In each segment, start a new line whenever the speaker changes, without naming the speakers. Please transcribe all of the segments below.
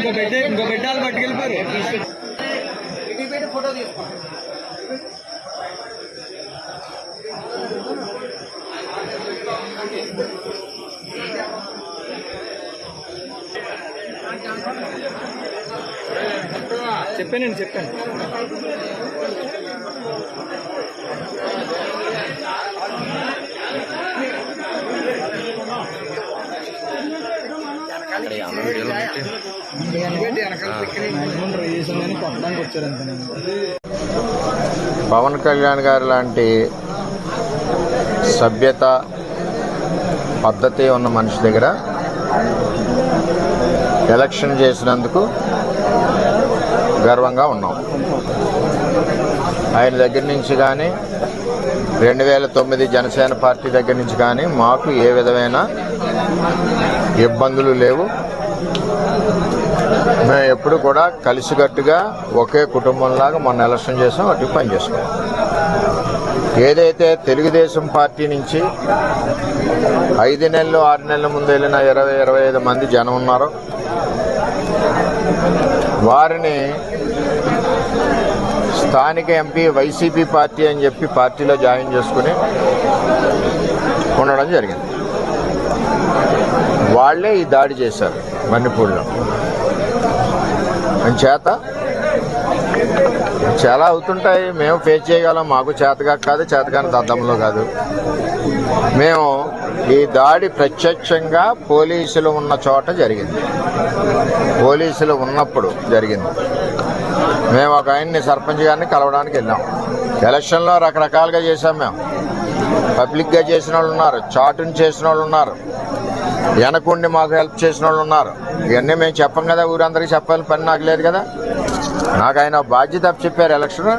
ఇంకో బిడ్డలు పట్టుకెళ్ళిపోయారు. ఫోటో తీసుకో. చెప్పాను
పవన్ కళ్యాణ్ గారు లాంటి సభ్యత పద్ధతి ఉన్న మనిషి దగ్గర ఎలక్షన్ చేసినందుకు గర్వంగా ఉన్నాం. ఆయన దగ్గర నుంచి కానీ 2009 జనసేన పార్టీ దగ్గర నుంచి కానీ మాకు ఏ విధమైన ఇబ్బందులు లేవు. మేము ఎప్పుడు కూడా కలిసికట్టుగా ఒకే కుటుంబంలాగా మొన్న ఎలక్షన్ చేసాం, అటు పని చేసుకున్నాం. ఏదైతే తెలుగుదేశం పార్టీ నుంచి 5 నెలలు 6 నెలల ముందు వెళ్ళిన 20-25 మంది జనం ఉన్నారో వారిని స్థానిక ఎంపీ వైసీపీ పార్టీ అని చెప్పి పార్టీలో జాయిన్ చేసుకుని ఉండడం జరిగింది. వాళ్లే ఈ దాడి చేశారు మన్నిపూడిలో. చేత చాలా అవుతుంటాయి, మేము ఫేస్ చేయగలం. మాకు చేతగా కాదు, చేతగాని దద్దంలో కాదు. మేము ఈ దాడి ప్రత్యక్షంగా పోలీసులు ఉన్న చోట జరిగింది, పోలీసులు ఉన్నప్పుడు జరిగింది. మేము ఒక ఆయన్ని సర్పంచ్ గారిని కలవడానికి వెళ్ళాం. ఎలక్షన్లో రకరకాలుగా చేశాం. మేము పబ్లిక్గా చేసిన వాళ్ళు ఉన్నారు, చాటుని చేసిన వాళ్ళు ఉన్నారు, వెనకుండి మాకు హెల్ప్ చేసిన వాళ్ళు ఉన్నారు. ఇవన్నీ మేము చెప్పం కదా, ఊరందరికీ చెప్పాలని పని నాకు లేదు కదా. నాకు ఆయన బాధ్యత చెప్పారు ఎలక్షన్,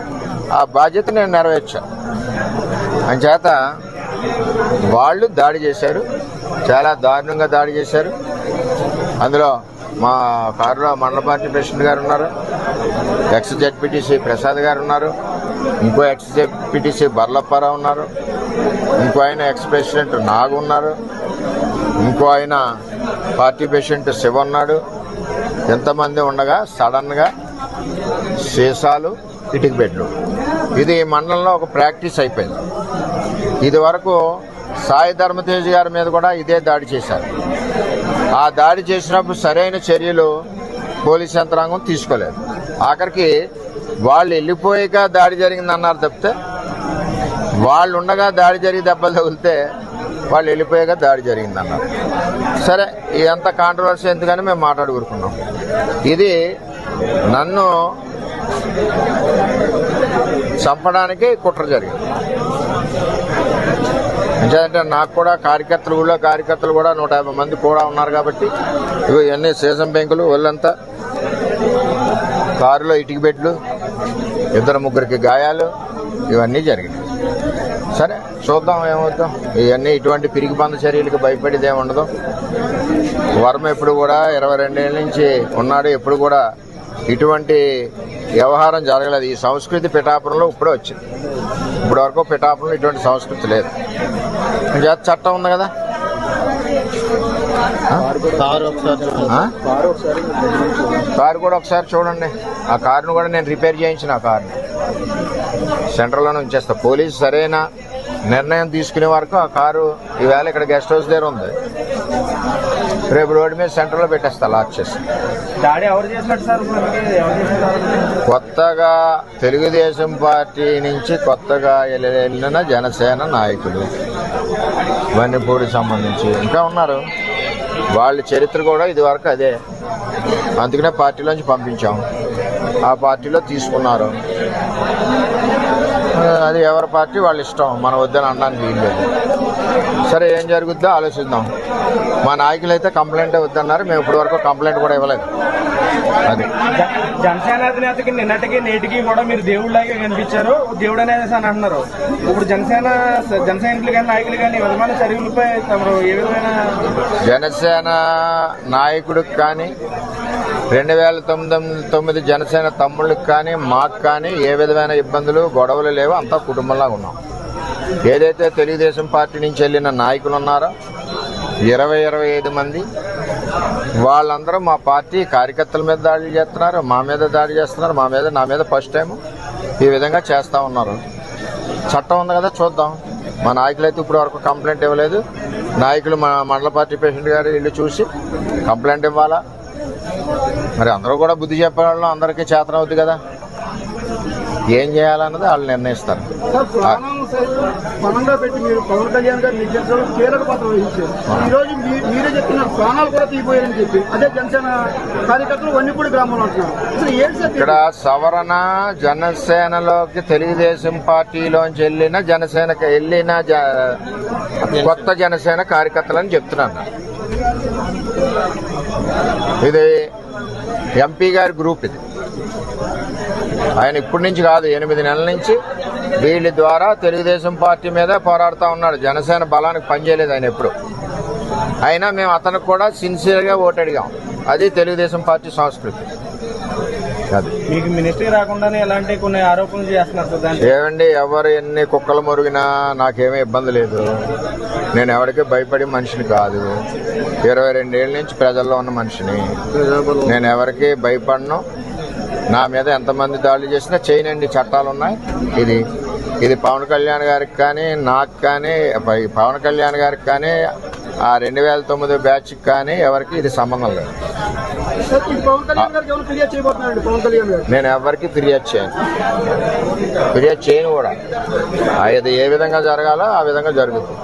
ఆ బాధ్యత నేను నెరవేర్చాను. అంచేత వాళ్ళు దాడి చేశారు, చాలా దారుణంగా దాడి చేశారు. అందులో మా కారులో మండల పార్టీ ప్రెసిడెంట్ గారు ఉన్నారు, ఎక్స్ జెడ్పీటీసీ ప్రసాద్ గారు ఉన్నారు, ఇంకో ఎక్స్ జెడ్పీటీసీ బర్లప్పారావు ఉన్నారు, ఇంకో ఆయన ఎక్స్ ప్రెసిడెంట్ నాగు ఉన్నారు, ఇంకో ఆయన పార్టీ ప్రెసిడెంట్ శివ ఉన్నాడు. ఎంతమంది ఉండగా సడన్గా సీసాలు, ఇటుక బెడ్లు, ఇది మండలంలో ఒక ప్రాక్టీస్ అయిపోయింది. ఇది వరకు సాయి ధర్మతేజ్ గారి మీద కూడా ఇదే దాడి చేశారు. ఆ దాడి చేసినప్పుడు సరైన చర్యలు పోలీస్ యంత్రాంగం తీసుకోలేదు. ఆఖరికి వాళ్ళు వెళ్ళిపోయాక దాడి జరిగిందన్నారు తప్పితే, వాళ్ళు ఉండగా దాడి జరిగి దెబ్బలు తగిలితే వాళ్ళు వెళ్ళిపోయాక దాడి జరిగిందన్నారు. సరే, ఇదంతా కాంట్రవర్సీ ఎందుకని మేము మాట్లాడుకుంటున్నాం. ఇది నన్ను చంపడానికి కుట్ర జరిగింది. అంటే నాకు కూడా కార్యకర్తలు కూడా 150 మంది కూడా ఉన్నారు కాబట్టి ఇవన్నీ సీసం బెంకులు, ఒళ్ళంతా కారులో ఇటుక బెడ్లు, 2-3 గాయాలు, ఇవన్నీ జరిగినాయి. సరే చూద్దాం ఏమవుతాం. ఇవన్నీ ఇటువంటి పిరికి బంద చర్యలకు భయపడేది ఏముండదు. వర్మ ఎప్పుడు కూడా 22 ఏళ్ళ నుంచి ఉన్నాడు, ఎప్పుడు కూడా ఇటువంటి వ్యవహారం జరగలేదు. ఈ సంస్కృతి పిఠాపురంలో ఇప్పుడే వచ్చింది. ఇప్పటి వరకు పిఠాపురంలో ఇటువంటి సంస్కృతి లేదు. చట్టం ఉంది కదా. కారు కూడా ఒకసారి చూడండి. ఆ కారును కూడా నేను రిపేర్ చేయించిన, ఆ కారుని సెంటర్లోనే ఉంచేస్తా. పోలీసు సరైన నిర్ణయం తీసుకునే వరకు ఆ కారు ఈవేళ ఇక్కడ గెస్ట్ హౌస్ దగ్గర ఉంది, రేపు రోడ్డు మీద సెంటర్లో పెట్టేస్తా లాక్ చేసి. కొత్తగా తెలుగుదేశం పార్టీ నుంచి కొత్తగా వెళ్ళిన జనసేన నాయకులు వన్నిపూడికి సంబంధించి ఇంకా ఉన్నారు. వాళ్ళ చరిత్ర కూడా ఇది వరకు అదే. అందుకనే పార్టీలోంచి పంపించాం, ఆ పార్టీలో తీసుకున్నారు. అది ఎవరి పార్టీ వాళ్ళ ఇష్టం, మనం వద్దని అనడానికి వీల్లేదు. సరే, ఏం జరుగుద్దో ఆలోచిద్దాం. మా నాయకులు అయితే కంప్లైంట్ వద్దన్నారు, మేము ఇప్పటి వరకు కంప్లైంట్ కూడా ఇవ్వలేదు. అది
జనసేన అధినేతకి నిన్నటికి నేటికి కూడా మీరు దేవుళ్ళలాగే కనిపించారు, దేవుడు అనేది అని అంటున్నారు. ఇప్పుడు జన సైనికులు కానీ నాయకులు కానీ విధమైన చర్యలపై ఏ విధమైన
జనసేన నాయకుడికి కానీ 2009 జనసేన తమ్ముళ్ళకి కానీ మాకు కానీ ఏ విధమైన ఇబ్బందులు గొడవలు లేవు. అంతా కుటుంబంలాగా ఉన్నాం. ఏదైతే తెలుగుదేశం పార్టీ నుంచి వెళ్ళిన నాయకులు ఉన్నారో 25 మంది, వాళ్ళందరూ మా పార్టీ కార్యకర్తల మీద దాడులు చేస్తున్నారు, మా మీద దాడి చేస్తున్నారు, నా మీద ఫస్ట్ టైం ఈ విధంగా చేస్తూ ఉన్నారు. చట్టం ఉంది కదా, చూద్దాం. మా నాయకులు అయితే ఇప్పుడు వరకు కంప్లైంట్ ఇవ్వలేదు. నాయకులు మా మండల పార్టీ ప్రెసిడెంట్ గారు ఇల్లు చూసి కంప్లైంట్ ఇవ్వాలా? మరి అందరూ కూడా బుద్ధి చెప్పేవాళ్ళు, అందరికీ చేతనవుద్ది కదా. ఏం చేయాలన్నది వాళ్ళు నిర్ణయిస్తారు.
బలంగా పెట్టి మీరు పవన్ కళ్యాణ్ గారు నిర్దేశంలో కీలక పాత్ర వహించారు. ఈ రోజు మీరే చెప్తున్నారు ప్రాణాలు కూడా తీయబోయారని చెప్పి అదే జనసేన కార్యకర్తలు వన్నిపూడి గ్రామంలో అంటున్నారు. అసలు ఏంటి సార్
ఇక్కడ సవరణ జనసేనలోకి తెలుగుదేశం పార్టీలోంచి వెళ్ళిన కొత్త జనసేన కార్యకర్తలని చెప్తున్నాను. ఇది ఎంపీ గారి గ్రూప్. ఇది ఆయన ఇప్పటి నుంచి కాదు, 8 నెలల నుంచి వీళ్ళ ద్వారా తెలుగుదేశం పార్టీ మీద పోరాడుతూ ఉన్నాడు. జనసేన బలానికి పనిచేయలేదు ఆయన ఎప్పుడు. అయినా మేము అతనికి కూడా సిన్సియర్గా ఓటు అడిగాం. అది తెలుగుదేశం పార్టీ సంస్కృతి. అది
మీకు మినిస్ట్రీ రాకుండానే ఎలాంటి కొన్ని ఆరోపణలు చేస్తున్నారు సార్.
ఏమండి, ఎవరు ఎన్ని కుక్కలు మురిగినా నాకేమీ ఇబ్బంది లేదు. నేను ఎవరికి భయపడే మనిషిని కాదు. 22 ఏళ్ళ నుంచి ప్రజల్లో ఉన్న మనిషిని. నేను ఎవరికి భయపడను. నా మీద ఎంతమంది దాడులు చేసినా చేయనండి, చట్టాలు ఉన్నాయి. ఇది పవన్ కళ్యాణ్ గారికి కానీ, నాకు కానీ, పవన్ కళ్యాణ్ గారికి కానీ, ఆ 2009 బ్యాచ్కి కానీ ఎవరికి ఇది సంబంధం లేదు. నేను ఎవరికి ఫిర్యాదు చేయను కూడా. అది ఏ విధంగా జరగాలో ఆ విధంగా జరుగుతుంది.